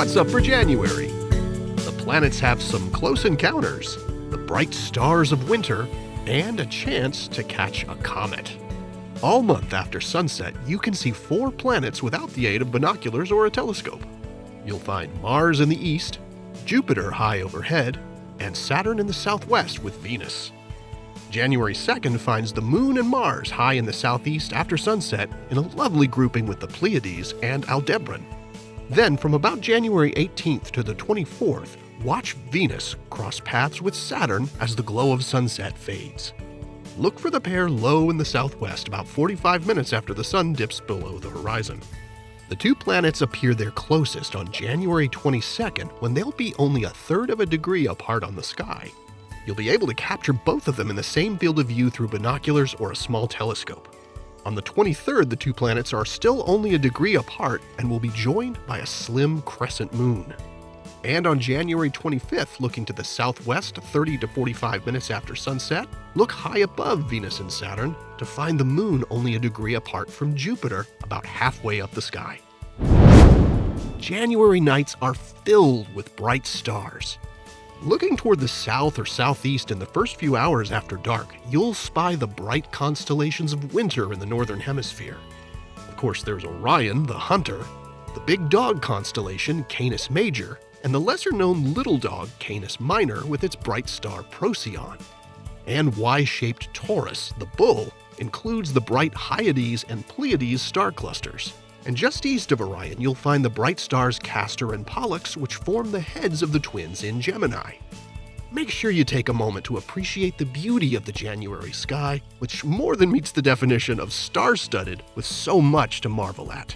what's up for January? The planets have some close encounters, the bright stars of winter, and a chance to catch a comet. All month after sunset, you can see 4 planets without the aid of binoculars or a telescope. You'll find Mars in the east, Jupiter high overhead, and Saturn in the southwest with Venus. January 2nd finds the Moon and Mars high in the southeast after sunset in a lovely grouping with the Pleiades and Aldebaran. Then from about January 18th to the 24th, watch Venus cross paths with Saturn as the glow of sunset fades. Look for the pair low in the southwest about 45 minutes after the sun dips below the horizon. The 2 planets appear their closest on January 22nd when they'll be only 1/3 of a degree apart on the sky. You'll be able to capture both of them in the same field of view through binoculars or a small telescope. On the 23rd, the 2 planets are still only a degree apart and will be joined by a slim crescent moon. And on January 25th, looking to the southwest 30 to 45 minutes after sunset, look high above Venus and Saturn to find the moon only a degree apart from Jupiter, about halfway up the sky. January nights are filled with bright stars. Looking toward the south or southeast in the first few hours after dark, you'll spy the bright constellations of winter in the northern hemisphere. Of course, there's Orion, the hunter, the big dog constellation Canis Major, and the lesser-known little dog Canis Minor with its bright star Procyon. And Y-shaped Taurus, the bull, includes the bright Hyades and Pleiades star clusters. And just east of Orion, you'll find the bright stars Castor and Pollux, which form the heads of the twins in Gemini. Make sure you take a moment to appreciate the beauty of the January sky, which more than meets the definition of star-studded with so much to marvel at.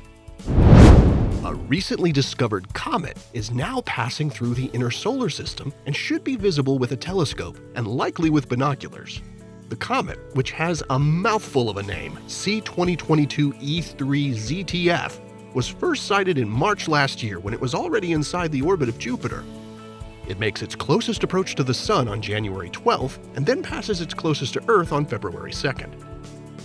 A recently discovered comet is now passing through the inner solar system and should be visible with a telescope and likely with binoculars. The comet, which has a mouthful of a name, C2022E3ZTF, was first sighted in March last year when it was already inside the orbit of Jupiter. It makes its closest approach to the Sun on January 12th and then passes its closest to Earth on February 2nd.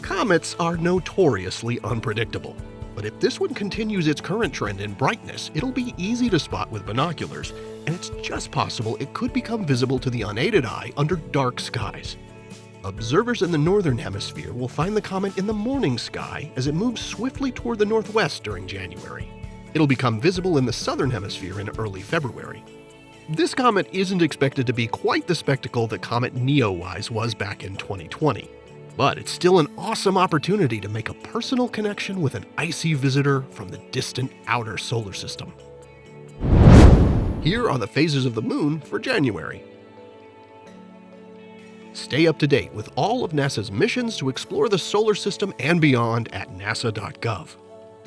Comets are notoriously unpredictable, but if this one continues its current trend in brightness, it'll be easy to spot with binoculars, and it's just possible it could become visible to the unaided eye under dark skies. Observers in the northern hemisphere will find the comet in the morning sky as it moves swiftly toward the northwest during January. It'll become visible in the southern hemisphere in early February. This comet isn't expected to be quite the spectacle that Comet Neowise was back in 2020, but it's still an awesome opportunity to make a personal connection with an icy visitor from the distant outer solar system. Here are the phases of the moon for January. Stay up to date with all of NASA's missions to explore the solar system and beyond at nasa.gov.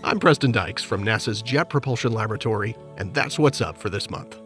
I'm Preston Dykes from NASA's Jet Propulsion Laboratory, and that's what's up for this month.